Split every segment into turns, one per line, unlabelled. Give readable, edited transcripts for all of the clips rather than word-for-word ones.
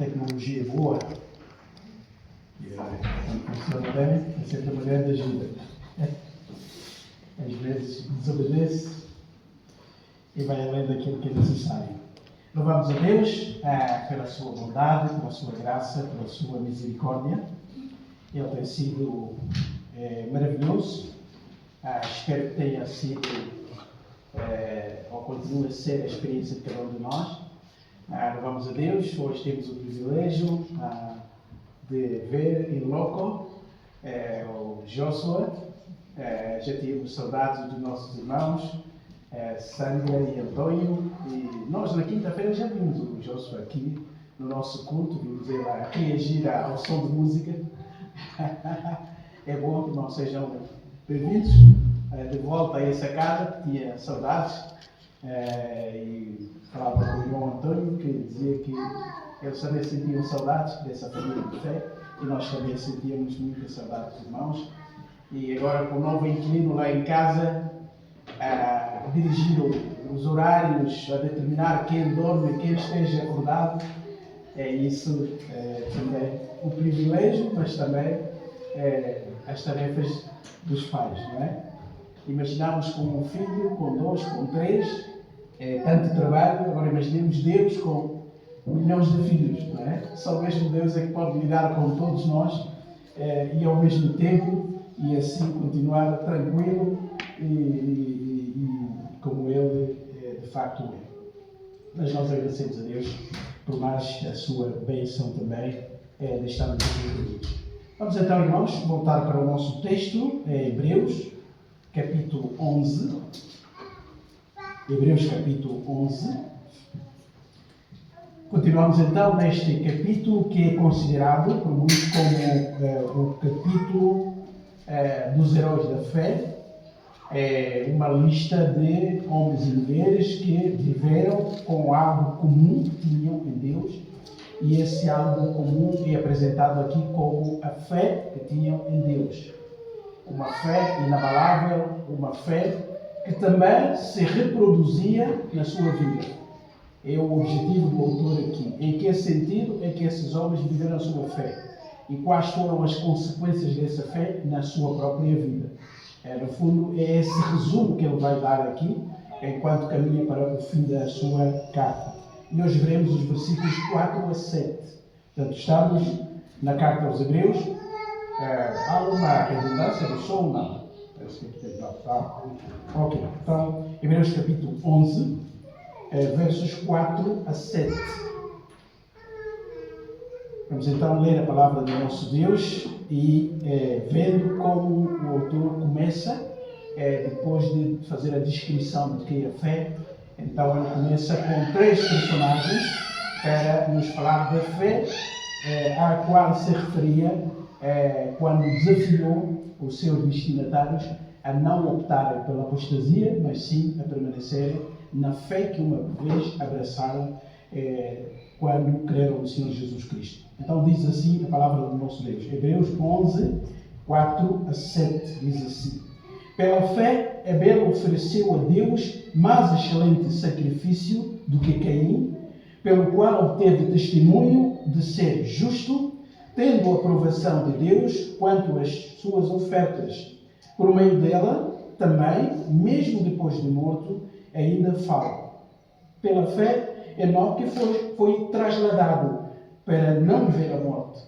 tecnologia boa. Quando funciona bem, é sempre uma grande ajuda. Às vezes desobedece e vai além daquilo que é necessário. Louvamos a Deus pela sua bondade, pela sua graça, pela sua misericórdia. Ele tem sido maravilhoso. Espero que tenha sido ou continue a ser a experiência de cada um de nós. Louvamos a Deus. Hoje temos o privilégio de ver em loco o Joshua. Já tínhamos saudades dos nossos irmãos, Sandra e António, e nós na quinta-feira já vimos o Joshua aqui no nosso culto, vimos ele a reagir ao som de música. É bom que não sejam bem-vindos de volta a essa casa, que tinha saudades, e falava com o irmão António, que dizia que eles também sentiam saudades dessa família de fé, e nós também sentíamos muitas saudades dos irmãos. E agora, com o novo inquilino lá em casa, a dirigir os horários, a determinar quem dorme e quem esteja acordado, é isso também o privilégio, mas também as tarefas dos pais, não é? Imaginamos com um filho, com dois, com três, tanto trabalho. Agora imaginemos Deus com milhões de filhos, não é? Só mesmo Deus é que pode lidar com todos nós e ao mesmo tempo, e assim continuar tranquilo e como Ele de facto é. Mas nós agradecemos a Deus por mais a sua bênção também de estarmos aqui reunidos. Vamos então, irmãos, voltar para o nosso texto, Hebreus, capítulo 11. Hebreus, capítulo 11. Continuamos então neste capítulo que é considerado por muitos como o capítulo dos heróis da fé. É uma lista de homens e mulheres que viveram com algo comum que tinham em Deus, e esse algo comum é apresentado aqui como a fé que tinham em Deus. Uma fé inabalável, uma fé que também se reproduzia na sua vida. É o objetivo do autor aqui. Em que sentido é que esses homens viveram a sua fé? E quais foram as consequências dessa fé na sua própria vida? No fundo, é esse resumo que ele vai dar aqui, enquanto caminha para o fim da sua carta. E hoje veremos os versículos 4 a 7. Portanto, estamos na carta aos Hebreus. Há uma redundância do som ou não? Ok. Então, Hebreus capítulo 11, versos 4 a 7. Vamos então ler a palavra do nosso Deus e vendo como o autor começa, depois de fazer a descrição do que é a fé, então ele começa com três personagens para nos falar da fé à qual se referia quando desafiou os seus destinatários a não optarem pela apostasia, mas sim a permanecerem na fé que uma vez abraçaram quando creram no Senhor Jesus Cristo. Então diz assim a palavra do nosso Deus. Hebreus 11, 4 a 7 diz assim: Pela fé, Abel ofereceu a Deus mais excelente sacrifício do que Caim, pelo qual obteve testemunho de ser justo, tendo a aprovação de Deus quanto às suas ofertas. Por meio dela, também, mesmo depois de morto, ainda fala. Pela fé, Enoque foi trasladado para não ver a morte,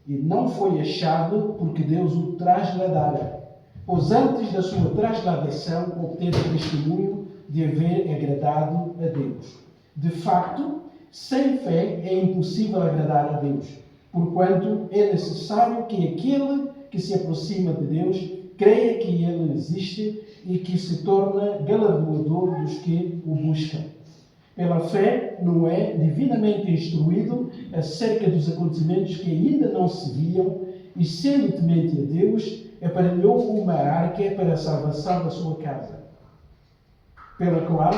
e não foi achado porque Deus o trasladara, pois antes da sua trasladação obteve testemunho de haver agradado a Deus. De facto, sem fé é impossível agradar a Deus, porquanto é necessário que aquele que se aproxima de Deus creia que Ele existe e que se torna galardoador dos que o buscam. Pela fé, Noé, divinamente instruído acerca dos acontecimentos que ainda não se viam, e sendo temente a Deus, aparelhou uma arca para a salvação da sua casa, pela qual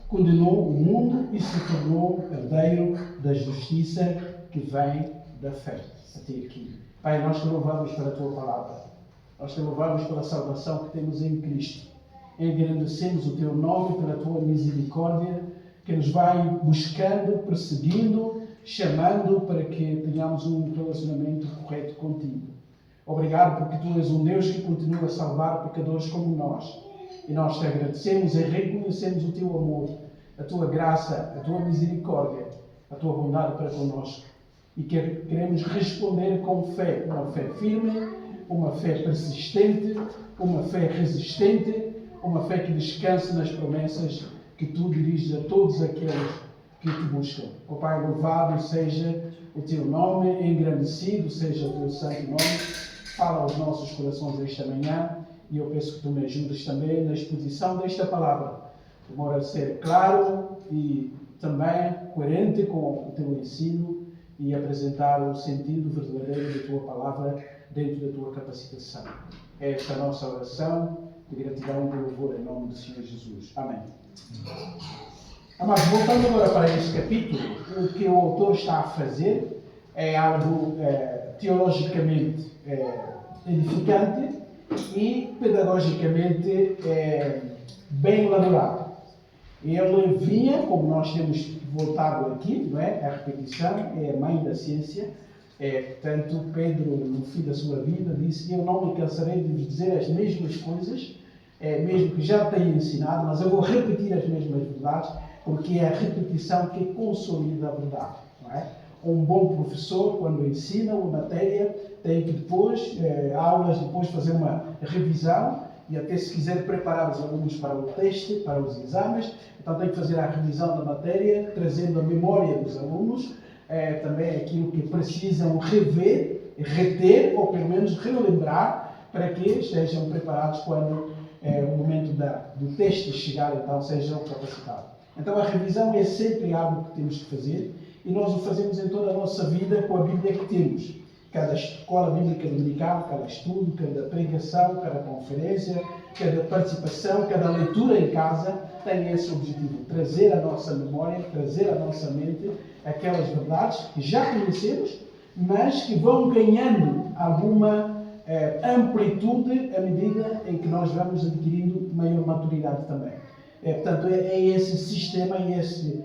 condenou o mundo e se tornou herdeiro da justiça que vem da fé. Até aqui. Pai, nós te louvamos pela tua palavra. Nós te louvamos pela salvação que temos em Cristo. Engrandecemos o teu nome pela tua misericórdia, que nos vai buscando, perseguindo, chamando para que tenhamos um relacionamento correto contigo. Obrigado porque tu és um Deus que continua a salvar pecadores como nós. E nós te agradecemos e reconhecemos o teu amor, a tua graça, a tua misericórdia, a tua bondade para connosco. E queremos responder com fé, uma fé firme, uma fé persistente, uma fé resistente, uma fé que descanse nas promessas que tu diriges a todos aqueles que te buscam. Ó Pai, louvado seja o teu nome, engrandecido seja o teu santo nome. Fala aos nossos corações esta manhã e eu peço que tu me ajudes também na exposição desta palavra. Demora a ser claro e também coerente com o teu ensino e apresentar o sentido verdadeiro da tua palavra dentro da tua capacitação. Esta é a nossa oração de gratidão e louvor em nome do Senhor Jesus. Amém. Mas voltando agora para este capítulo, o que o autor está a fazer é algo teologicamente edificante e pedagogicamente bem elaborado. Ele vinha, como nós temos voltado aqui, não é? A repetição é a mãe da ciência. Portanto, Pedro, no fim da sua vida, disse: eu não me cansarei de vos dizer as mesmas coisas, mesmo que já tenha ensinado, mas eu vou repetir as mesmas verdades, porque é a repetição que consolida a verdade. Não é? Um bom professor, quando ensina uma matéria, tem que depois, aulas depois, fazer uma revisão e até, se quiser, preparar os alunos para o teste, para os exames. Então tem que fazer a revisão da matéria, trazendo a memória dos alunos, também aquilo que precisam rever, reter, ou pelo menos relembrar, para que estejam preparados quando o momento do teste chegar, então sejam capacitados. Então a revisão é sempre algo que temos que fazer, e nós o fazemos em toda a nossa vida com a Bíblia que temos. Cada escola bíblica dominical, cada estudo, cada pregação, cada conferência, cada participação, cada leitura em casa tem esse objetivo: trazer à nossa memória, trazer à nossa mente aquelas verdades que já conhecemos, mas que vão ganhando alguma amplitude à medida em que nós vamos adquirindo maior maturidade também. Portanto, é esse sistema, é esse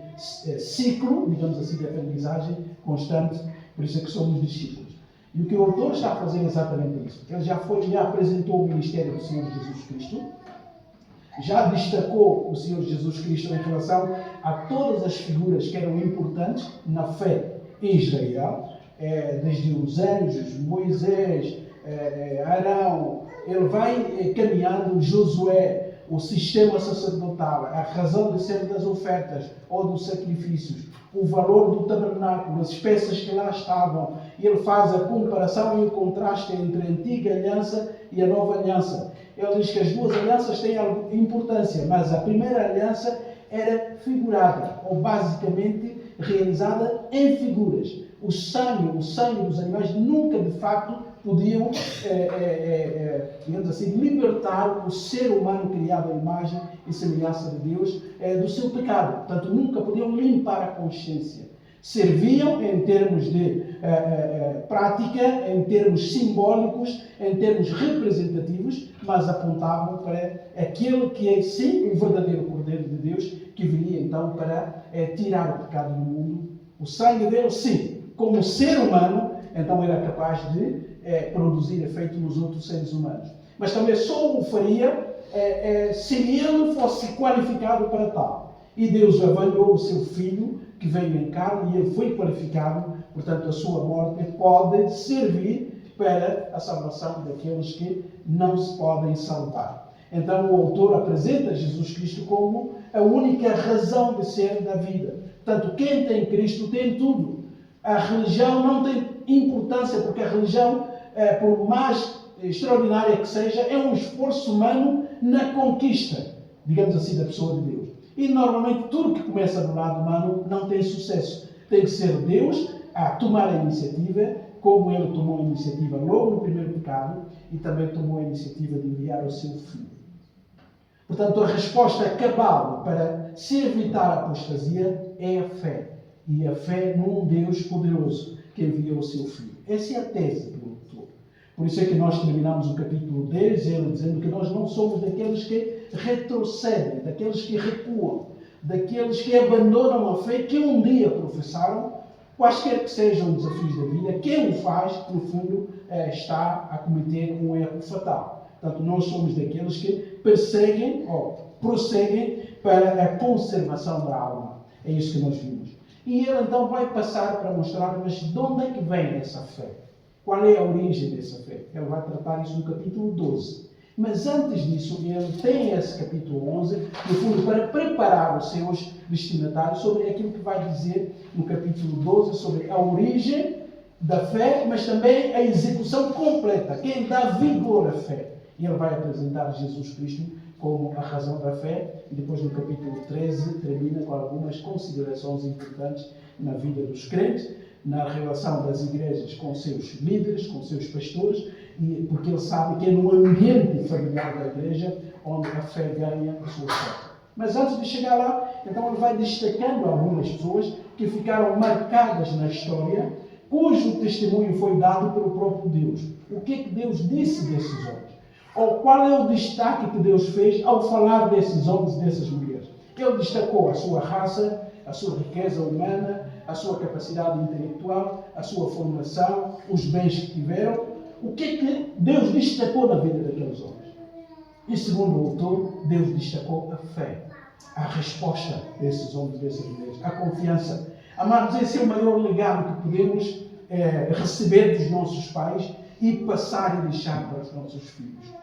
ciclo, digamos assim, de aprendizagem constante, por isso é que somos discípulos. E o que o autor está a fazer é exatamente isso. Ele já apresentou o ministério do Senhor Jesus Cristo, já destacou o Senhor Jesus Cristo em relação a todas as figuras que eram importantes na fé em Israel, desde os anjos, Moisés, Arão. Ele vai caminhando, Josué, o sistema sacerdotal, a razão de ser das ofertas ou dos sacrifícios, o valor do tabernáculo, as peças que lá estavam. Ele faz a comparação e o contraste entre a antiga aliança e a nova aliança. Ele diz que as duas alianças têm importância, mas a primeira aliança era figurada, ou basicamente realizada em figuras. O sangue dos animais nunca de facto podiam, digamos assim, libertar o ser humano criado à imagem e semelhança de Deus do seu pecado. Portanto, nunca podiam limpar a consciência. Serviam em termos de prática, em termos simbólicos, em termos representativos, mas apontavam para aquele que é, sim, o verdadeiro Cordeiro de Deus, que viria então para tirar o pecado do mundo. O sangue dele, sim, como ser humano, então era capaz de produzir efeito nos outros seres humanos. Mas também só o faria se ele fosse qualificado para tal. E Deus avaliou o seu Filho, que veio em carne, e ele foi qualificado, portanto a sua morte pode servir para a salvação daqueles que não se podem salvar. Então o autor apresenta Jesus Cristo como a única razão de ser da vida. Portanto, quem tem Cristo tem tudo. A religião não tem importância, porque a religião, por mais extraordinária que seja, é um esforço humano na conquista, digamos assim, da pessoa de Deus. E normalmente tudo que começa do lado humano não tem sucesso. Tem que ser Deus a tomar a iniciativa, como ele tomou a iniciativa logo no primeiro pecado, e também tomou a iniciativa de enviar o seu Filho. Portanto, a resposta cabal para se evitar a apostasia é a fé. E a fé num Deus poderoso que enviou o seu Filho. Essa é a tese do autor. Por isso é que nós terminamos o capítulo 10, ele dizendo que nós não somos daqueles que retrocedem, daqueles que recuam, daqueles que abandonam a fé que um dia professaram, Quaisquer que sejam os desafios da vida, quem o faz, no fundo, está a cometer um erro fatal. Portanto, nós somos daqueles que perseguem ou prosseguem para a conservação da alma. É isso que nós vimos. E ele então vai passar para mostrar, mas de onde é que vem essa fé? Qual é a origem dessa fé? Ele vai tratar isso no capítulo 12. Mas antes disso, ele tem esse capítulo 11, no fundo, para preparar os seus destinatários sobre aquilo que vai dizer no capítulo 12, sobre a origem da fé, mas também a execução completa, quem dá vigor à fé. E ele vai apresentar Jesus Cristo como a razão da fé, e depois no capítulo 13 termina com algumas considerações importantes na vida dos crentes, na relação das igrejas com seus líderes, com seus pastores, e porque ele sabe que é no ambiente familiar da igreja onde a fé ganha a sua força. Mas antes de chegar lá, então ele vai destacando algumas pessoas que ficaram marcadas na história, cujo testemunho foi dado pelo próprio Deus. O que é que Deus disse desses homens? Ou qual é o destaque que Deus fez ao falar desses homens e dessas mulheres? Ele destacou a sua raça, a sua riqueza humana, a sua capacidade intelectual, a sua formação, os bens que tiveram. O que é que Deus destacou na vida daqueles homens? E segundo o autor, Deus destacou a fé, a resposta desses homens e dessas mulheres, a confiança. Amados, esse é o maior legado que podemos receber dos nossos pais e passar e deixar para os nossos filhos.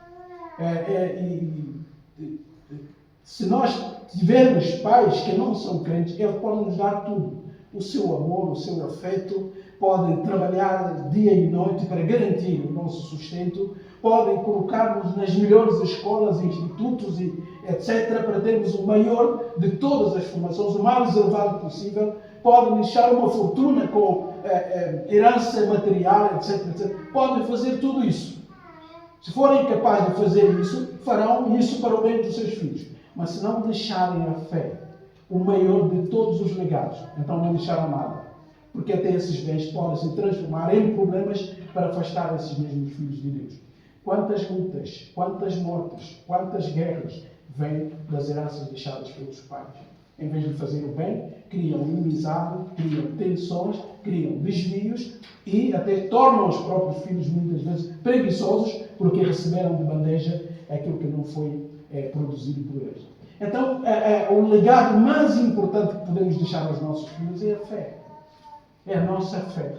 Se nós tivermos pais que não são crentes, eles podem nos dar tudo. O seu amor, o seu afeto, podem trabalhar dia e noite para garantir o nosso sustento, podem colocar-nos nas melhores escolas, institutos e etc., para termos o maior de todas as formações, o mais elevado possível, podem deixar uma fortuna com herança material, etc., etc. Podem fazer tudo isso. Se forem capazes de fazer isso, farão isso para o bem dos seus filhos. Mas se não deixarem a fé, o maior de todos os legados, então não deixaram nada. Porque até esses bens podem se transformar em problemas para afastar esses mesmos filhos de Deus. Quantas lutas, quantas mortes, quantas guerras vêm das heranças deixadas pelos pais. Em vez de fazer o bem, criam inimizade, criam tensões, criam desvios e até tornam os próprios filhos muitas vezes preguiçosos porque receberam de bandeja aquilo que não foi produzido por eles. Então, o legado mais importante que podemos deixar aos nossos filhos é a fé. É a nossa fé.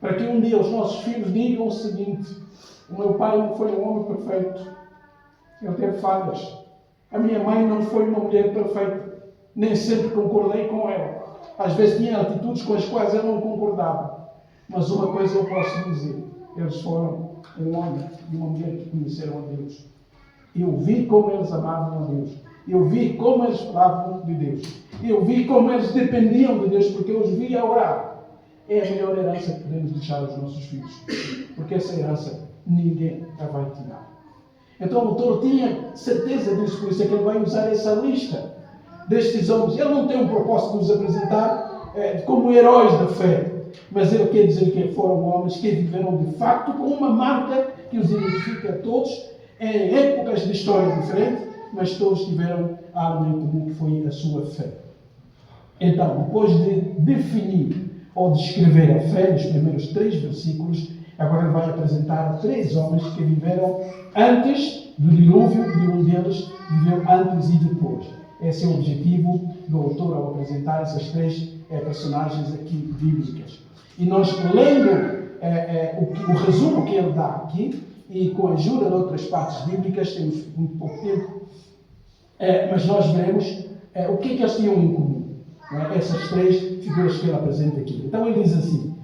Para que um dia os nossos filhos digam o seguinte: o meu pai não foi um homem perfeito. Ele teve falhas. A minha mãe não foi uma mulher perfeita. Nem sempre concordei com ela. Às vezes tinha atitudes com as quais eu não concordava. Mas uma coisa eu posso dizer: eles foram um homem e uma mulher que conheceram a Deus. Eu vi como eles amavam a Deus. Eu vi como eles falavam de Deus. Eu vi como eles dependiam de Deus, porque eu os vi a orar. É a melhor herança que podemos deixar aos nossos filhos. Porque essa herança ninguém a vai tirar. Então o autor tinha certeza disso, por isso é que ele vai usar essa lista destes homens. Ele não tem um propósito de nos apresentar como heróis da fé. Mas ele quer dizer que foram homens que viveram de facto com uma marca que os identifica a todos, em épocas de história diferentes, mas todos tiveram algo em comum, que foi a sua fé. Então, depois de definir ou descrever a fé nos primeiros 3 versículos, agora ele vai apresentar 3 homens que viveram antes do dilúvio e um deles viveu antes e depois. Esse é o objetivo do autor ao apresentar essas 3 personagens aqui bíblicas. E nós, lendo o resumo que ele dá aqui, e com a ajuda de outras partes bíblicas, temos muito pouco tempo, mas nós veremos o que é que eles tinham em comum. Essas 3 figuras que ele apresenta aqui. Então ele diz assim: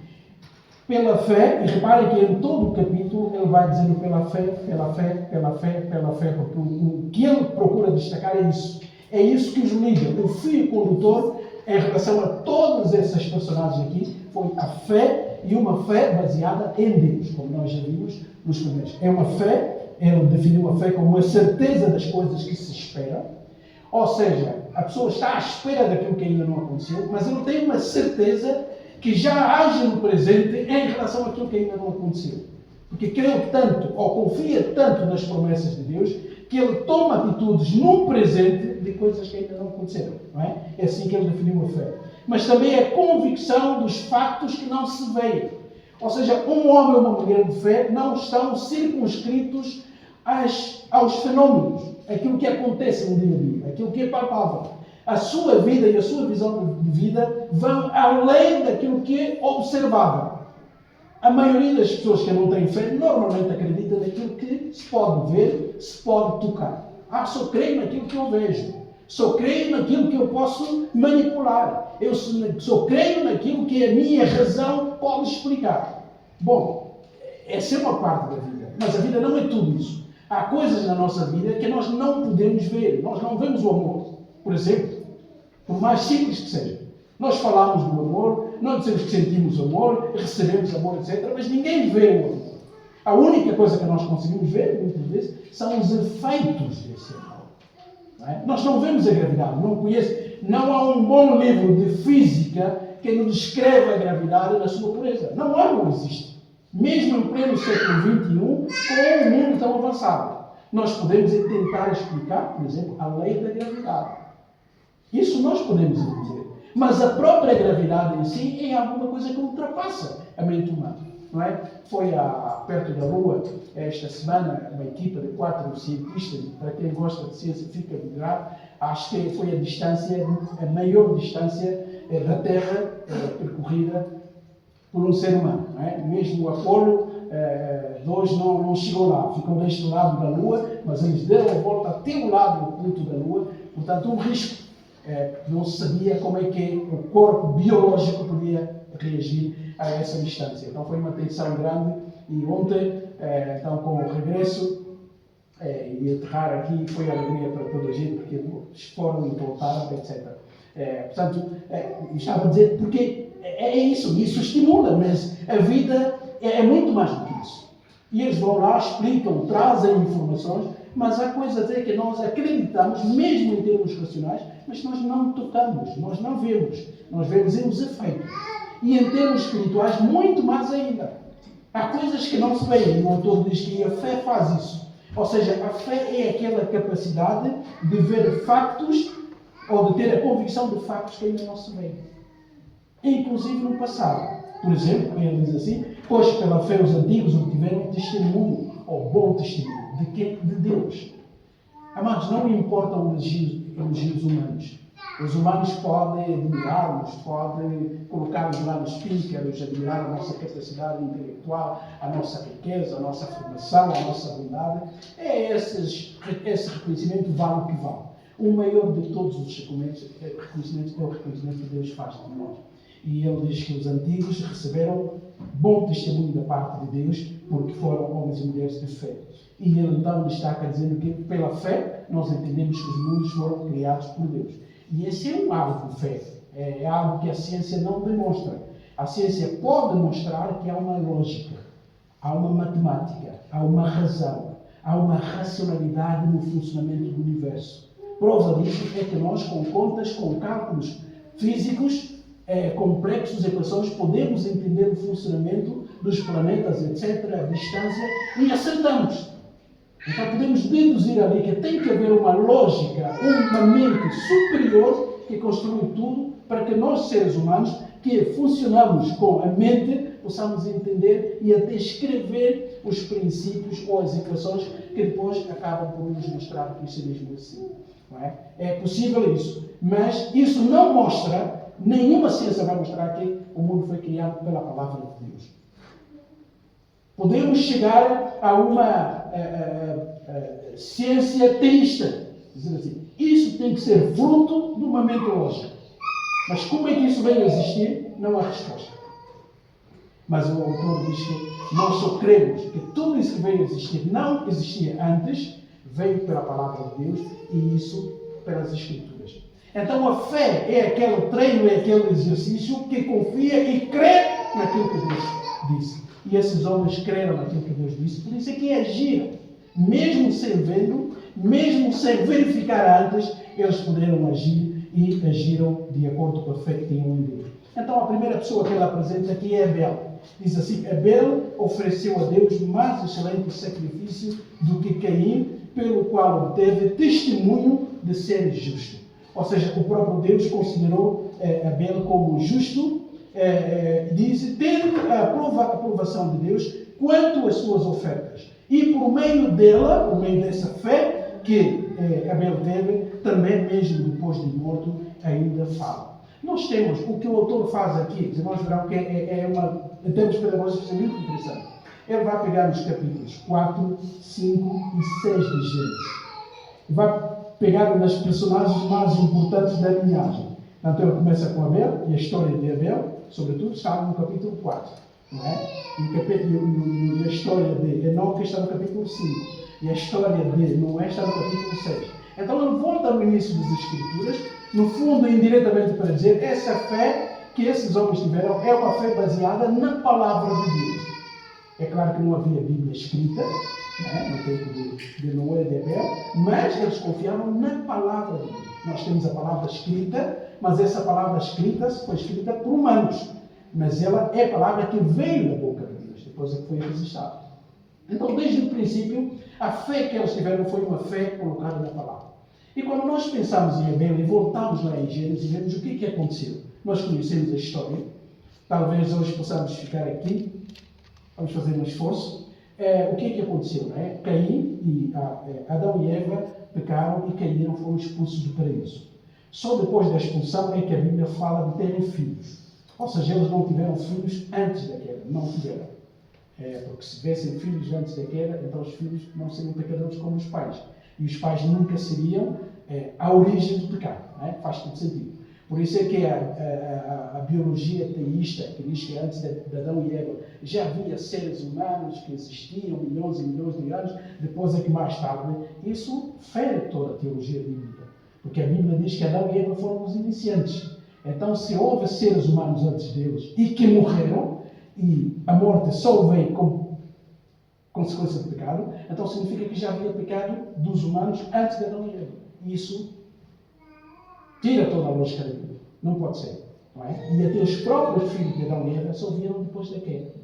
pela fé, e reparem que em todo o capítulo ele vai dizendo pela fé, pela fé, pela fé, pela fé, porque o que ele procura destacar é isso. É isso que os liga. O fio condutor em relação a todas essas personagens aqui foi a fé, e uma fé baseada em Deus, como nós já vimos nos primeiros. É uma fé, ele definiu a fé como uma certeza das coisas que se esperam. Ou seja, a pessoa está à espera daquilo que ainda não aconteceu, mas ele tem uma certeza que já age no presente em relação àquilo que ainda não aconteceu. Porque creu tanto, ou confia tanto nas promessas de Deus, que ele toma atitudes no presente de coisas que ainda não aconteceram. Não é? É assim que ele definiu a fé. mas também a convicção dos factos que não se veem. Ou seja, um homem ou uma mulher de fé não estão circunscritos aos fenómenos, aquilo que acontece no dia a dia, aquilo que é palpável. A sua vida e a sua visão de vida vão além daquilo que é observável. A maioria das pessoas que não têm fé normalmente acredita naquilo que se pode ver, se pode tocar. Só creio naquilo que eu vejo. Só creio naquilo que eu posso manipular. Eu só creio naquilo que a minha razão pode explicar. Bom, essa é uma parte da vida. Mas a vida não é tudo isso. Há coisas na nossa vida que nós não podemos ver. Nós não vemos o amor. Por exemplo, por mais simples que seja. Nós falamos do amor, nós dizemos que sentimos amor, recebemos amor, etc. Mas ninguém vê o amor. A única coisa que nós conseguimos ver, muitas vezes, são os efeitos desse amor. Não é? Nós não vemos a gravidade. Não há um bom livro de física que nos descreva a gravidade na sua pureza. Não existe. Mesmo em pleno século XXI, com um mundo tão avançado, nós podemos tentar explicar, por exemplo, a lei da gravidade. Isso nós podemos entender. Mas a própria gravidade em si é alguma coisa que ultrapassa a mente humana. Não é? Foi perto da Lua, esta semana, uma equipa de 4 cientistas, para quem gosta de ciência fica ligado, acho que foi a maior distância da Terra percorrida por um ser humano. Não é? Mesmo o Apolo 2 não chegou lá, ficou deste lado da Lua, mas eles deram a volta até o lado oculto da Lua, portanto um risco. Não se sabia como é que o corpo biológico podia reagir a essa distância. Então foi uma tensão grande e ontem, então com o regresso e aterrar aqui, foi alegria para toda a gente, porque foram e voltaram, etc. Portanto, estava a dizer, porque é isso estimula, mas a vida é muito mais do que isso. E eles vão lá, explicam, trazem informações, mas há coisas que nós acreditamos, mesmo em termos racionais, mas nós não tocamos, nós não vemos. Nós vemos os efeitos. E em termos espirituais, muito mais ainda. Há coisas que não se veem. E o autor diz que a fé faz isso. Ou seja, a fé é aquela capacidade de ver factos ou de ter a convicção de factos que ainda não se veem. Inclusive no passado. Por exemplo, ele diz assim, pois pela fé os antigos obtiveram testemunho, ou bom testemunho, de quem? De Deus. Amados, não importam os elogios humanos. Os humanos podem admirá-los, podem colocá-los lá nos píncaros, admirar a nossa capacidade intelectual, a nossa riqueza, a nossa formação, a nossa bondade. Esse reconhecimento vale o que vale. O maior de todos os reconhecimentos é o reconhecimento que Deus faz de nós. E ele diz que os antigos receberam bom testemunho da parte de Deus, porque foram homens e mulheres de fé. E ele então destaca dizendo que pela fé nós entendemos que os mundos foram criados por Deus. E esse é algo de fé. É algo que a ciência não demonstra. A ciência pode demonstrar que há uma lógica, há uma matemática, há uma razão, há uma racionalidade no funcionamento do universo. Prova disso é que nós, com contas, com cálculos físicos complexos, equações, podemos entender o funcionamento dos planetas, etc., a distância, e acertamos. Então podemos deduzir ali que tem que haver uma lógica, uma mente superior que construi tudo para que nós, seres humanos, que funcionamos com a mente, possamos entender e até escrever os princípios ou as equações que depois acabam por nos mostrar que isso é mesmo assim. Não é? É possível isso, mas isso não mostra, nenhuma ciência vai mostrar que o mundo foi criado pela palavra de Deus. Podemos chegar a uma ciência teísta, dizer assim, isso tem que ser fruto de uma mente lógica. Mas como é que isso veio a existir? Não há resposta. Mas o autor diz que nós só cremos que tudo isso que veio a existir não existia antes, veio pela palavra de Deus e isso pelas Escrituras. Então a fé é aquele treino, é aquele exercício que confia e crê naquilo que Deus disse. E esses homens creram naquilo que Deus disse, por isso é que agiram. Mesmo sem vendo, mesmo sem verificar antes, eles puderam agir e agiram de acordo com a fé que tinham em Deus. Então a primeira pessoa que ele apresenta aqui é Abel. Diz assim, Abel ofereceu a Deus mais excelente sacrifício do que Caim, pelo qual obteve testemunho de ser justo. Ou seja, o próprio Deus considerou Abel como justo, diz, tendo a aprovação de Deus quanto às suas ofertas. E por meio dela, por meio dessa fé que Abel teve, também mesmo depois de morto, ainda fala. Nós temos, o que o autor faz aqui, nós verão que em termos pedagógicos, é muito interessante. Ele vai pegar nos capítulos 4, 5 e 6 de Gênesis. Vai pegar nas personagens mais importantes da linhagem. Então ele começa com Abel, e a história de Abel, sobretudo, está no capítulo 4. Não é? E a história de Enoque está no capítulo 5. E a história de Noé está no capítulo 6. Então ele volta ao início das Escrituras, no fundo, indiretamente para dizer, essa fé que esses homens tiveram é uma fé baseada na palavra de Deus. É claro que não havia Bíblia escrita, no tempo de Noé e de Abel, mas eles confiavam na palavra de Deus. Nós temos a palavra escrita, mas essa palavra escrita foi escrita por humanos. Mas ela é a palavra que veio da boca de Deus, depois é que foi registrada. Então, desde o princípio, a fé que eles tiveram foi uma fé colocada na palavra. E quando nós pensamos em Abel e voltamos lá em Gênesis e vemos o que aconteceu, nós conhecemos a história. Talvez hoje possamos ficar aqui, vamos fazer um esforço. O que aconteceu? Não é? Adão e Eva pecaram e caíram, foram expulsos do paraíso. Só depois da expulsão é que a Bíblia fala de terem filhos. Ou seja, eles não tiveram filhos antes da queda, não tiveram. Porque se tivessem filhos antes da queda, então os filhos não seriam pecadores como os pais. E os pais nunca seriam a origem do pecado. Não é? Faz todo sentido. Por isso é que a biologia teísta, que diz que antes de Adão e Eva já havia seres humanos que existiam milhões e milhões de anos, depois é que mais tarde, isso fere toda a teologia bíblica. Porque a Bíblia diz que Adão e Eva foram os iniciantes. Então, se houve seres humanos antes deles e que morreram, e a morte só veio como consequência do pecado, então significa que já havia pecado dos humanos antes de Adão e Eva. E isso tira toda a lógica da Bíblia. Não pode ser. Não é? E até os próprios filhos de Adão e Eva só vieram depois da queda.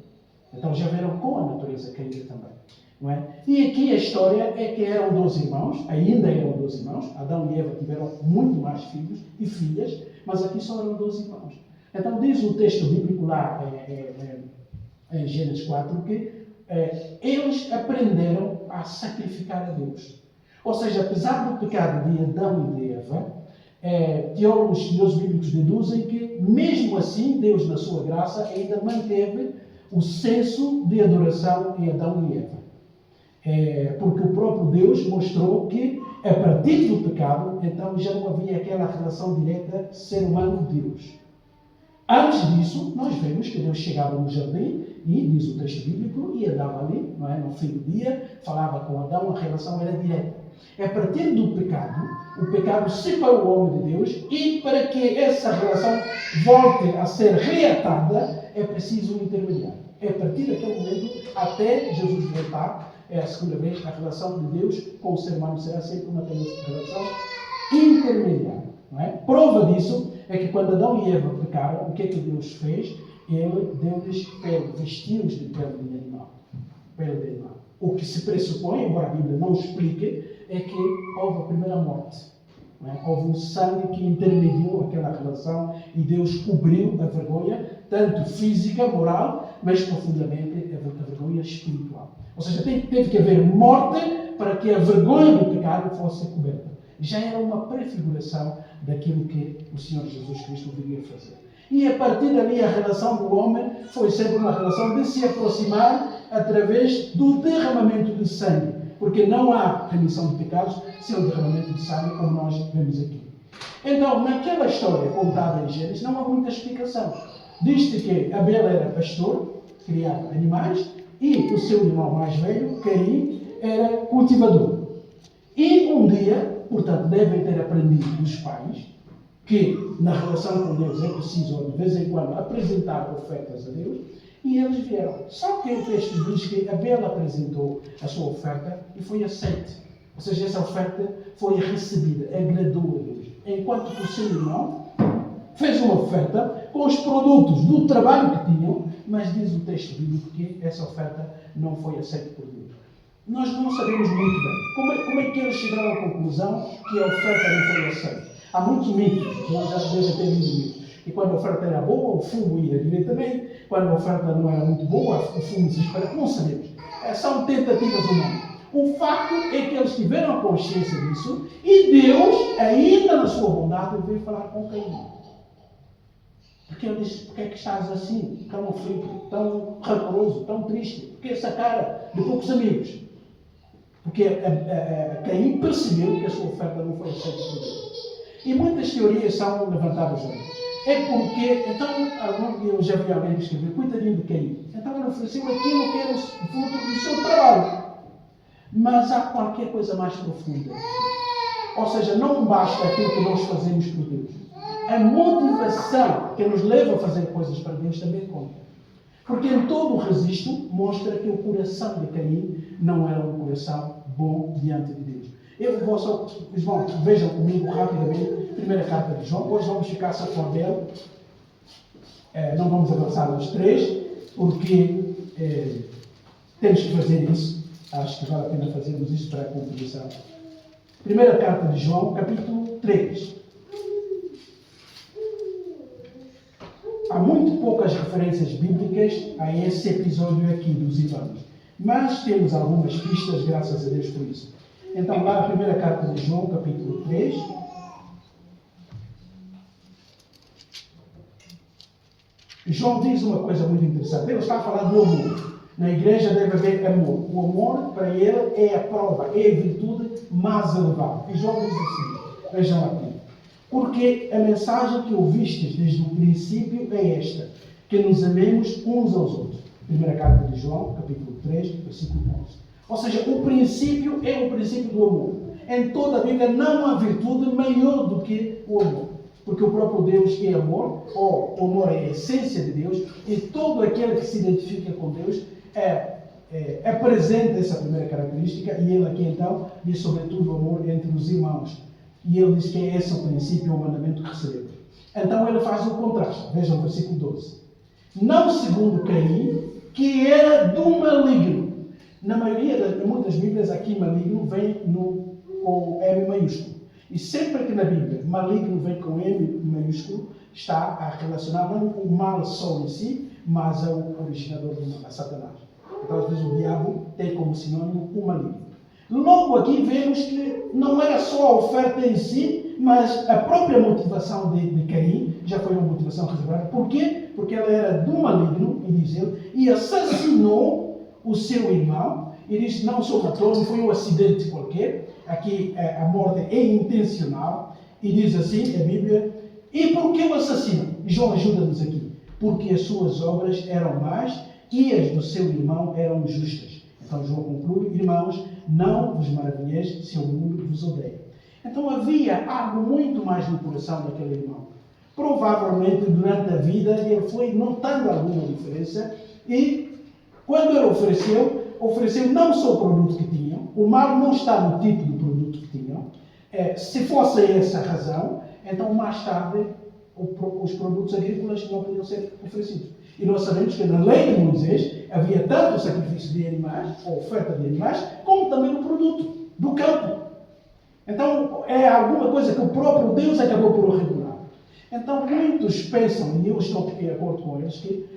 Então já vieram com a natureza caída também. Não é? E aqui a história é que eram 12 irmãos, ainda eram 12 irmãos. Adão e Eva tiveram muito mais filhos e filhas, mas aqui só eram 12 irmãos. Então diz o texto bíblico lá em Gênesis 4 que eles aprenderam a sacrificar a Deus. Ou seja, apesar do pecado de Adão e de Eva, teólogos bíblicos deduzem que, mesmo assim, Deus, na sua graça, ainda manteve o senso de adoração em Adão e Eva. Porque o próprio Deus mostrou que, a partir do pecado, então já não havia aquela relação direta ser humano-Deus. Antes disso, nós vemos que Deus chegava no jardim e, diz o texto bíblico, e andava ali, não é? No fim do dia, falava com Adão, a relação era direta. A partir do pecado, o pecado separou o homem de Deus e, para que essa relação volte a ser reatada, é preciso um intermediário. É a partir daquele momento, até Jesus voltar, a segunda vez, a relação de Deus com o ser humano será sempre uma relação intermediária. Não é? Prova disso é que quando Adão e Eva pecaram, o que é que Deus fez? Ele deu-lhes pele, vestiu-os de pele de animal. Pele de animal. O que se pressupõe, embora a Bíblia não explique, é que houve a primeira morte. Não é? Houve um sangue que intermediou aquela relação e Deus cobriu a vergonha, tanto física, moral, mas profundamente a vergonha espiritual. Ou seja, teve que haver morte para que a vergonha do pecado fosse coberta. Já era uma prefiguração daquilo que o Senhor Jesus Cristo viria fazer. E a partir dali a relação do homem foi sempre uma relação de se aproximar através do derramamento de sangue. Porque não há remissão de pecados sem o derramamento de sangue, como nós vemos aqui. Então, naquela história contada em Gênesis, não há muita explicação. Diz-se que Abel era pastor, criava animais, e o seu irmão mais velho, Caim, era cultivador. E um dia, portanto, devem ter aprendido dos pais que na relação com Deus é preciso, de vez em quando, apresentar ofertas a Deus, e eles vieram. Só que o texto diz que Abel apresentou a sua oferta e foi aceite. Ou seja, essa oferta foi recebida, agradou a Deus. Enquanto que o seu irmão fez uma oferta com os produtos do trabalho que tinham, mas diz o texto bíblico que essa oferta não foi aceita por Deus. Nós não sabemos muito bem como é que eles chegaram à conclusão que a oferta não foi aceita. Há muitos mitos, nós já devemos ter mitos. E quando a oferta era boa, o fumo ia diretamente. Quando a oferta não era muito boa, o fumo se espalha. Não sabemos. São tentativas humanas. O facto é que eles tiveram a consciência disso e Deus, ainda na sua bondade, veio falar com Caim. Porque ele disse: porque é que estás assim, tão aflito, tão rancoroso, tão triste? Porque essa cara de poucos amigos? Porque Caim percebeu que a sua oferta não foi aceita por Deus. E muitas teorias são levantadas hoje. É porque, então, eu já vi alguém escrever: coitadinho de Caim. Então ele ofereceu aquilo que era o fruto do seu trabalho. Mas há qualquer coisa mais profunda. Ou seja, não basta aquilo que nós fazemos por Deus. A motivação que nos leva a fazer coisas para Deus também conta. Porque em todo o registro mostra que o coração de Caim não era um coração bom diante de Deus. Eu vou só, irmãos, vejam comigo rapidamente, primeira carta de João. Hoje vamos ficar só com a dela. Não vamos avançar nos 3, porque temos que fazer isso. Acho que vale a pena fazermos isso para a compreensão. Primeira carta de João, capítulo 3. Há muito poucas referências bíblicas a esse episódio aqui dos irmãos, mas temos algumas pistas, graças a Deus por isso. Então, lá a primeira carta de João, capítulo 3. João diz uma coisa muito interessante. Ele está a falar do amor. Na igreja deve haver amor. O amor, para ele, é a prova, é a virtude mais elevada. E João diz assim, vejam aqui: porque a mensagem que ouvistes desde o princípio é esta, que nos amemos uns aos outros. Primeira carta de João, capítulo 3, versículo 11. Ou seja, o princípio é o princípio do amor. Em toda a Bíblia não há virtude maior do que o amor. Porque o próprio Deus é amor, ou o amor é a essência de Deus, e todo aquele que se identifica com Deus apresenta essa primeira característica, e ele aqui então diz sobretudo o amor entre os irmãos. E ele diz que é esse o princípio, o mandamento que recebemos. Então ele faz o contraste. Vejam o versículo 12. Não segundo Caim, que era do maligno. Na maioria, em muitas Bíblias, aqui maligno vem com M maiúsculo. E sempre que na Bíblia maligno vem com M maiúsculo, está a relacionar não com o mal só em si, mas ao originador do mal, a Satanás. Então, às vezes, o diabo tem como sinônimo o maligno. Logo aqui vemos que não era só a oferta em si, mas a própria motivação de Caim já foi uma motivação reservada. Por quê? Porque ela era do maligno, e diz ele, e assassinou o seu irmão. E diz: não sou matou, não foi um acidente qualquer. Aqui a morte é intencional. E diz assim a Bíblia: e por que o assassina? João ajuda-nos aqui. Porque as suas obras eram más e as do seu irmão eram justas. Então João conclui: irmãos, não vos maravilheis se o mundo vos odeia. Então havia algo muito mais no coração daquele irmão. Provavelmente durante a vida ele foi notando alguma diferença, e quando ele ofereceu não só o produto que tinham. O mal não está no tipo de produto que tinham. Se fosse essa a razão, então mais tarde os produtos agrícolas não podiam ser oferecidos. E nós sabemos que na lei de Moisés havia tanto o sacrifício de animais, a oferta de animais, como também o produto do campo. Então é alguma coisa que o próprio Deus acabou por regular. Então muitos pensam, e eu estou de acordo com eles, que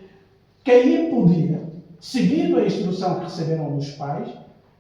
Caim podia, seguindo a instrução que receberam dos pais,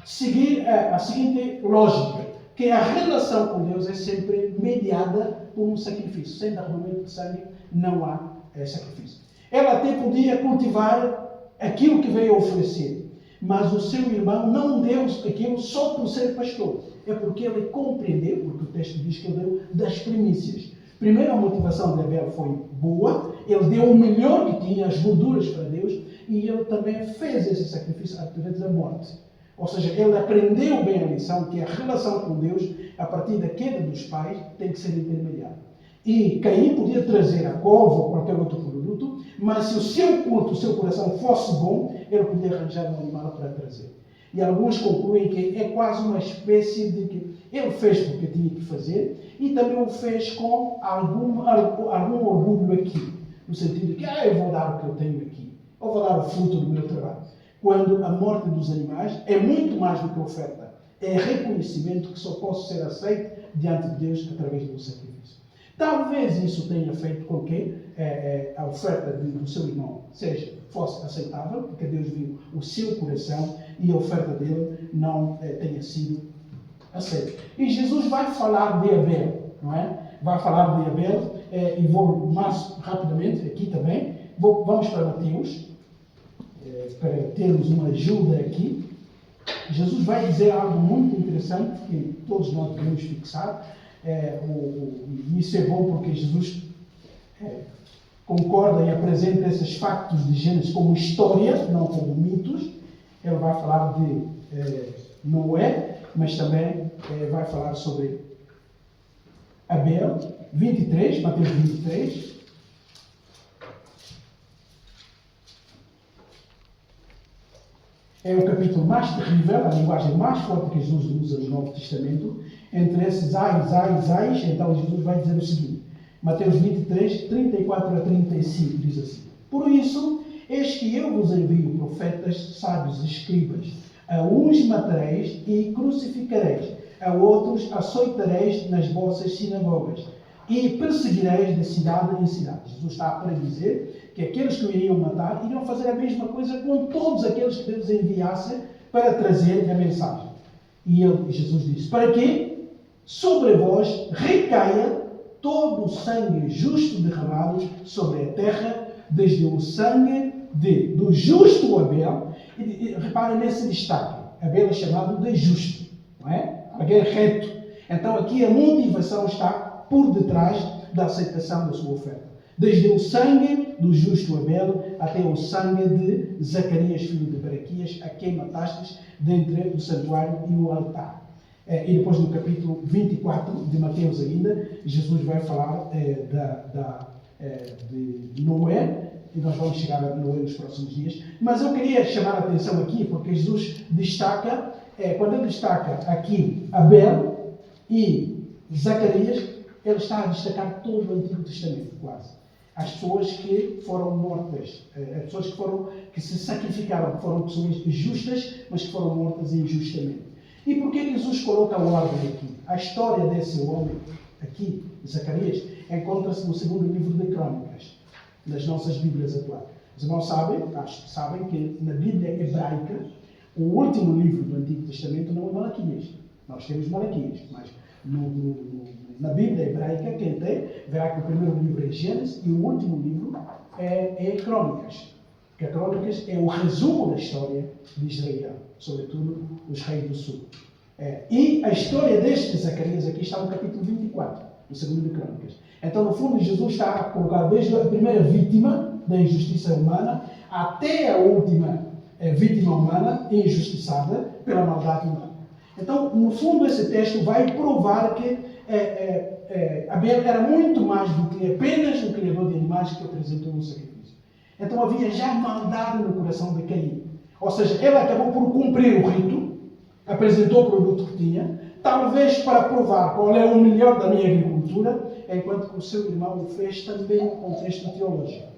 seguir a seguinte lógica, que a relação com Deus é sempre mediada por um sacrifício. Sem derramamento de sangue não há sacrifício. Ela até podia cultivar aquilo que veio oferecer, mas o seu irmão não deu aquilo só por ser pastor. É porque ele compreendeu, porque o texto diz que ele deu das primícias. Primeiro, a motivação de Abel foi boa, ele deu o melhor que tinha, as gorduras para Deus, e ele também fez esse sacrifício através da morte. Ou seja, ele aprendeu bem a lição que a relação com Deus, a partir da queda dos pais, tem que ser intermediada. E Caim podia trazer a cova ou qualquer outro produto, mas se o seu culto, o seu coração fosse bom, ele podia arranjar um animal para trazer. E alguns concluem que é quase uma espécie de que ele fez porque tinha que fazer, e também o fez com algum orgulho aqui, no sentido de que eu vou dar o que eu tenho aqui, ou vou dar o fruto do meu trabalho. Quando a morte dos animais é muito mais do que oferta, é reconhecimento que só pode ser aceito diante de Deus através do sacrifício. Talvez isso tenha feito com que a oferta do seu irmão fosse aceitável, porque Deus viu o seu coração e a oferta dele não tenha sido aceita. E Jesus vai falar de Abel, não é? Vai falar de Abel, e vou mais rapidamente aqui também. Vamos para Mateus, para termos uma ajuda aqui. Jesus vai dizer algo muito interessante que todos nós devemos fixar. E isso é bom porque Jesus concorda e apresenta esses factos de Gênesis como história, não como mitos. Ele vai falar de Noé, mas também vai falar sobre Abel, 23, Mateus 23. É o capítulo mais terrível, a linguagem mais forte que Jesus usa no Novo Testamento. Entre esses ais, então Jesus vai dizer o seguinte, Mateus 23, 34 a 35, diz assim: Por isso, eis que eu vos envio profetas, sábios e escribas. A uns matareis e crucificareis, a outros açoitareis nas vossas sinagogas e perseguireis de cidade em cidade. Jesus está para dizer que aqueles que o iriam matar iriam fazer a mesma coisa com todos aqueles que Deus enviasse para trazer a mensagem. E Jesus disse, para que sobre vós recaia todo o sangue justo derramado sobre a terra, desde o sangue do justo Abel. E reparem nesse destaque. Abel é chamado de justo, não é? Alguém reto. Então aqui a motivação está por detrás da aceitação da sua oferta. Desde o sangue do justo Abel até o sangue de Zacarias, filho de Baraquias, a quem matastes dentre o santuário e o altar. E depois no capítulo 24 de Mateus ainda, Jesus vai falar de Noé, e nós vamos chegar a Noé nos próximos dias. Mas eu queria chamar a atenção aqui, porque Jesus destaca, quando ele destaca aqui Abel e Zacarias, ele está a destacar todo o Antigo Testamento, quase. As pessoas que foram mortas, as pessoas que se sacrificaram, que foram pessoas justas, mas que foram mortas injustamente. E por que Jesus coloca a ordem aqui? A história desse homem aqui, Zacarias, encontra-se no segundo livro de Crônicas, nas nossas Bíblias atuais. Os irmãos sabem que na Bíblia hebraica, o último livro do Antigo Testamento não é Malaquias. Nós temos Malaquias, mas na Bíblia hebraica, quem tem, verá que o primeiro livro é Gênesis e o último livro é Crônicas. Porque a Crônicas é o resumo da história de Israel, sobretudo os reis do sul. E a história deste Zacarias aqui está no capítulo 24, no segundo de Crônicas. Então, no fundo, Jesus está a colocar desde a primeira vítima da injustiça humana até a última vítima humana injustiçada pela maldade humana. Então, no fundo, esse texto vai provar que Abel era muito mais do que apenas o criador de animais que apresentou no sacrifício. Então, havia já maldade no coração de Caim. Ou seja, ele acabou por cumprir o rito, apresentou o produto que tinha, talvez para provar qual é o melhor da minha agricultura, enquanto que o seu irmão o fez também no contexto teológico.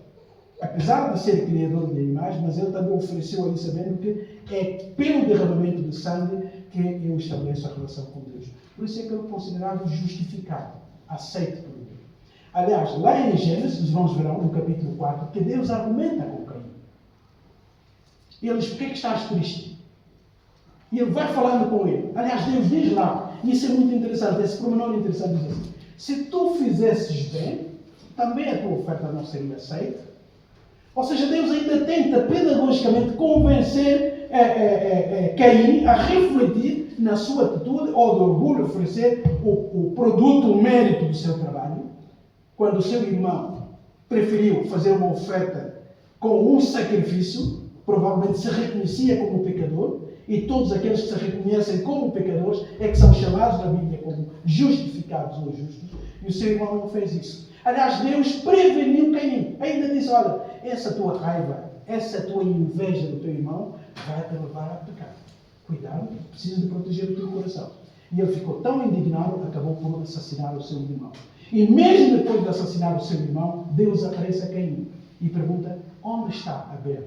Apesar de ser criador de animais, mas ele também ofereceu ali sabendo que é pelo derramamento de sangue que eu estabeleço a relação com Deus. Por isso é que ele é considerado justificado, aceito por Deus. Aliás, lá em Gênesis, os irmãos verão, no capítulo 4, que Deus argumenta com Caim. E ele diz, por que estás triste? E ele vai falando com ele. Aliás, Deus diz lá, e isso é muito interessante, esse pormenor interessante, diz assim, se tu fizesses bem, também a tua oferta não seria aceita. Ou seja, Deus ainda tenta pedagogicamente convencer Caim a refletir na sua atitude ou de orgulho, oferecer o produto, o mérito do seu trabalho, quando o seu irmão preferiu fazer uma oferta com um sacrifício, provavelmente se reconhecia como pecador, e todos aqueles que se reconhecem como pecadores é que são chamados na Bíblia como justificados ou justos, e o seu irmão não fez isso. Aliás, Deus preveniu Caim. Ainda disse, olha, essa tua raiva, essa tua inveja do teu irmão vai te levar a pecar. Cuidado, precisa de proteger o teu coração. E ele ficou tão indignado, acabou por assassinar o seu irmão. E mesmo depois de assassinar o seu irmão, Deus aparece a Caim e pergunta, onde está Abel?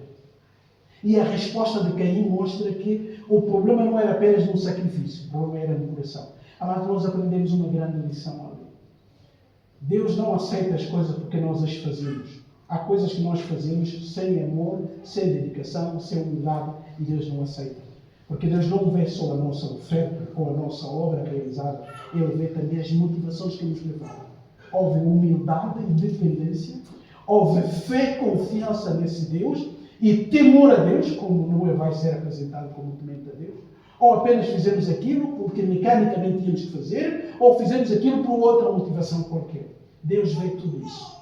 E a resposta de Caim mostra que o problema não era apenas no sacrifício, o problema era no coração. Amados, nós aprendemos uma grande lição ali. Deus não aceita as coisas porque nós as fazemos. Há coisas que nós fazemos sem amor, sem dedicação, sem humildade, e Deus não aceita. Porque Deus não vê só a nossa oferta ou a nossa obra realizada, Ele vê também as motivações que nos levaram. Houve humildade e dependência, houve fé, confiança nesse Deus e temor a Deus, como Noé vai ser apresentado como temente a Deus, ou apenas fizemos aquilo porque mecanicamente tínhamos que fazer, ou fizemos aquilo por outra motivação qualquer. Deus vê tudo isso.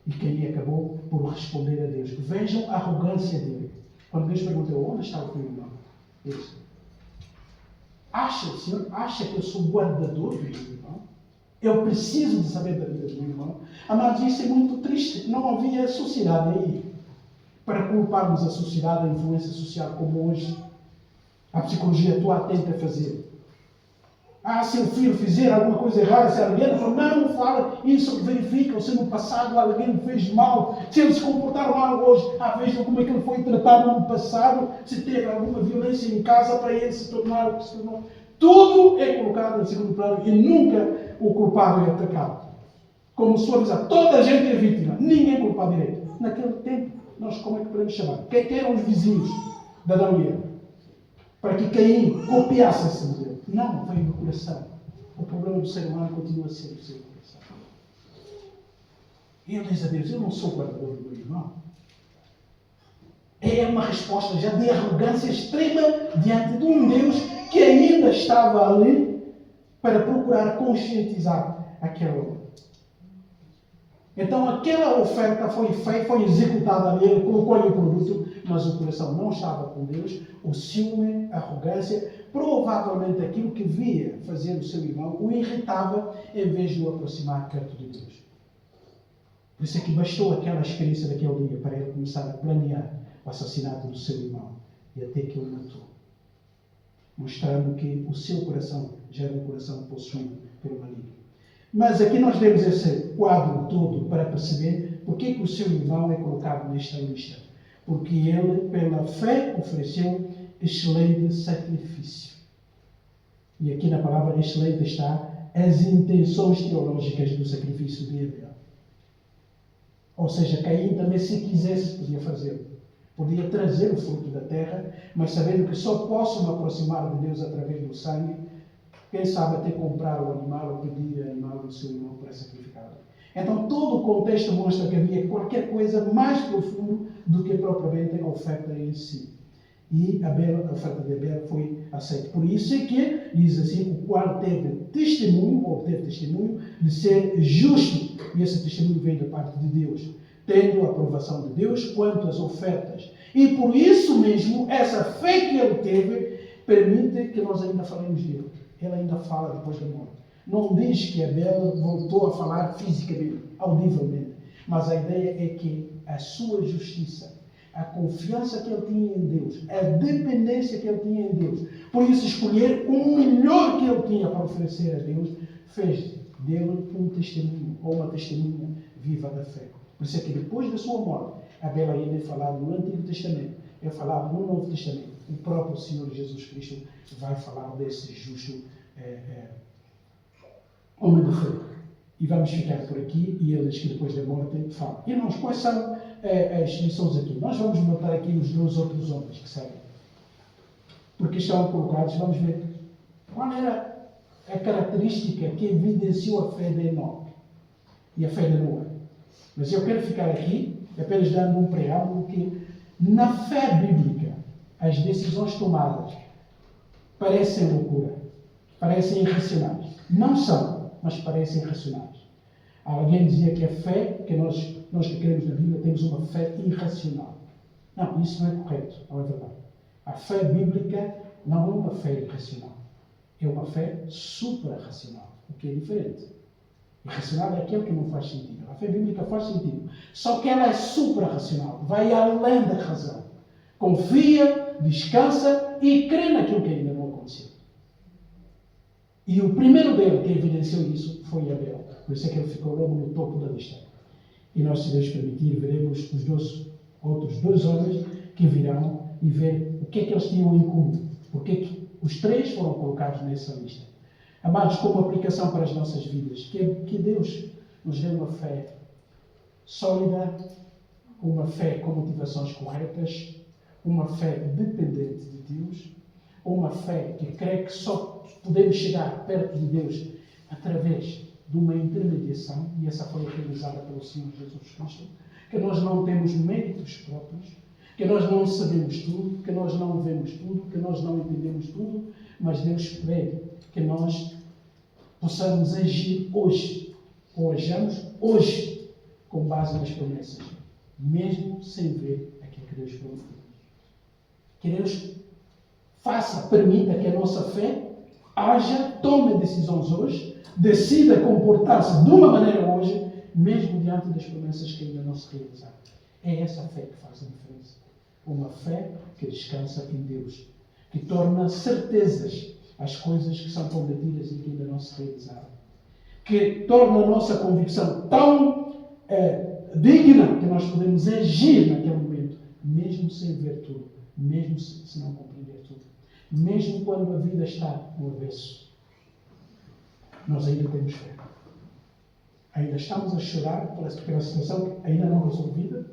E Caim acabou por responder a Deus. Vejam a arrogância dele. Quando Deus perguntou, onde está o teu irmão? Ele disse, Senhor, acha que eu sou guardador do meu irmão? Eu preciso de saber da vida do meu irmão. Amados, isso é muito triste. Não havia sociedade aí para culparmos a sociedade, a influência social, como hoje a psicologia atual tenta fazer. Se o filho fizer alguma coisa errada, se alguém não fala, isso verifica, se no passado alguém fez mal, se ele se comportar mal hoje, vejam como é que ele foi tratado no passado, se teve alguma violência em casa para ele se tornar o que se tornou. Tudo é colocado em segundo plano e nunca o culpado é atacado. Como suavizar, toda a gente é vítima, ninguém é culpado direito. Naquele tempo, nós como é que podemos chamar? Quem eram os vizinhos de Adão e Eva? Para que Caim copiasse esse modelo. Não, veio do coração. O problema do ser humano continua a ser o seu coração. E ele diz a Deus, eu não sou guardador do meu irmão. É uma resposta já de arrogância extrema diante de um Deus que ainda estava ali para procurar conscientizar aquele homem. Então aquela oferta foi feita, foi executada ali, ele colocou-lhe o produto, mas o coração não estava com Deus, o ciúme, a arrogância, provavelmente aquilo que via fazer o seu irmão o irritava em vez de o aproximar perto de Deus. Por isso é que bastou aquela experiência daquele dia para ele começar a planear o assassinato do seu irmão e até que o matou, mostrando que o seu coração já era um coração possuído pelo maligno. Mas aqui nós vemos esse quadro todo para perceber porque que o seu irmão é colocado nesta lista. Porque ele, pela fé, ofereceu excelente sacrifício. E aqui na palavra excelente está as intenções teológicas do sacrifício de Abel. Ou seja, Caim também, se quisesse, podia fazê-lo. Podia trazer o fruto da terra, mas sabendo que só posso me aproximar de Deus através do sangue, quem sabe até comprar o animal ou pedir o animal do seu irmão para sacrificar. Então todo o contexto mostra que havia qualquer coisa mais profundo do que propriamente a oferta em si. E a oferta de Abel foi aceita. Por isso é que diz assim, o qual teve testemunho de ser justo. E esse testemunho veio da parte de Deus, tendo a aprovação de Deus quanto às ofertas. E por isso mesmo, essa fé que ele teve, permite que nós ainda falemos dele. Ele ainda fala depois da morte. Não diz que Abel voltou a falar fisicamente, audivelmente, mas a ideia é que a sua justiça, a confiança que ele tinha em Deus, a dependência que ele tinha em Deus, por isso escolher o melhor que ele tinha para oferecer a Deus, fez dele um testemunho, ou uma testemunha viva da fé. Por isso é que depois da sua morte, Abel ainda é falado no Antigo Testamento, é falado no Novo Testamento. O próprio Senhor Jesus Cristo vai falar desse justo homem de fé. E vamos ficar por aqui, e ele diz que depois da morte fala. Irmãos, quais são as lições aqui? Nós vamos notar aqui os dois outros homens que seguem. Porque estão colocados, vamos ver qual era a característica que evidenciou a fé de Enoque e a fé de Noé. Mas eu quero ficar aqui, apenas dando um preâmbulo, que na fé bíblica, as decisões tomadas parecem loucura, parecem irracionais. Não são, mas parecem irracionais. Alguém dizia que a fé, que nós que cremos na Bíblia, temos uma fé irracional. Não, isso não é correto, não é verdade. A fé bíblica não é uma fé irracional. É uma fé supra-racional, o que é diferente. Irracional é aquele que não faz sentido. A fé bíblica faz sentido. Só que ela é supra-racional, vai além da razão. Confia, descansa e crê naquilo que ainda não aconteceu. E o primeiro dele que evidenciou isso foi Abel. Por isso é que ele ficou logo no topo da lista. E nós, se Deus permitir, veremos os outros dois homens que virão e ver o que é que eles tinham em comum. Porque é que os três foram colocados nessa lista. Amados, como aplicação para as nossas vidas, que Deus nos dê uma fé sólida, uma fé com motivações corretas, uma fé dependente de Deus, uma fé que crê que só podemos chegar perto de Deus através de uma intermediação, e essa foi realizada pelo Senhor Jesus Cristo, que nós não temos méritos próprios, que nós não sabemos tudo, que nós não vemos tudo, que nós não entendemos tudo, mas Deus pede que nós possamos agir hoje, ou ajamos hoje, com base nas promessas, mesmo sem ver aquilo que Deus prometeu. Que Deus permita que a nossa fé haja, tome decisões hoje, decida comportar-se de uma maneira hoje, mesmo diante das promessas que ainda não se realizaram. É essa fé que faz a diferença. Uma fé que descansa em Deus, que torna certezas as coisas que são prometidas e que ainda não se realizaram. Que torna a nossa convicção tão digna que nós podemos agir naquele momento, mesmo sem ver tudo, mesmo se não compreender tudo. Mesmo quando a vida está no avesso, nós ainda temos fé. Ainda estamos a chorar pela situação ainda não resolvida,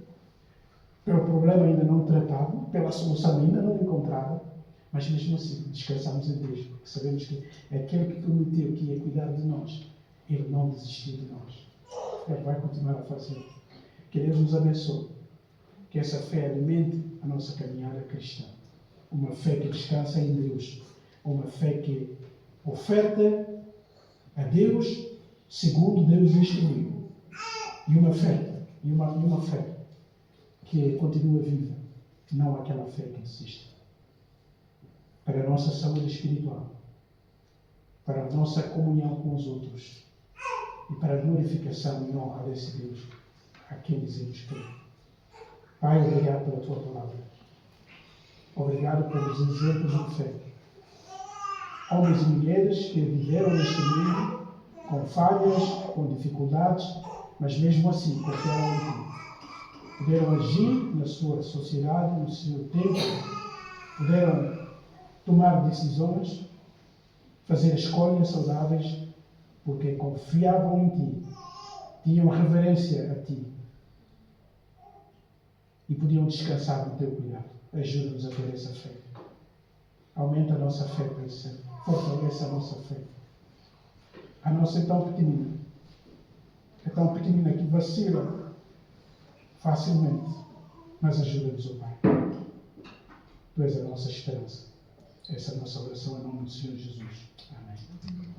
pelo problema ainda não tratado, pela solução ainda não encontrada, mas mesmo assim descansamos em Deus, porque sabemos que aquele que prometeu que ia cuidar de nós, Ele não desistiu de nós. Ele vai continuar a fazer. Que Deus nos abençoe. Que essa fé alimente a nossa caminhada cristã. Uma fé que descansa em Deus. Uma fé que oferta a Deus segundo Deus instruiu. E uma fé que continua viva. Não aquela fé que desiste. Para a nossa saúde espiritual. Para a nossa comunhão com os outros. E para a glorificação e honra desse Deus a quem dizemos crer. Pai, obrigado pela Tua palavra. Obrigado pelos exemplos de fé. Homens e mulheres que viveram neste mundo com falhas, com dificuldades, mas mesmo assim confiaram em Ti. Puderam agir na sua sociedade, no seu tempo, puderam tomar decisões, fazer escolhas saudáveis, porque confiavam em Ti, tinham reverência a Ti e podiam descansar no Teu cuidado. Ajuda-nos a ter essa fé. Aumenta a nossa fé, Pai Santo. Fortalece a nossa fé. A nossa é tão pequenina. É tão pequenina que vacila facilmente. Mas ajuda-nos, ó Pai. Tu és a nossa esperança. Essa é a nossa oração em nome do Senhor Jesus. Amém.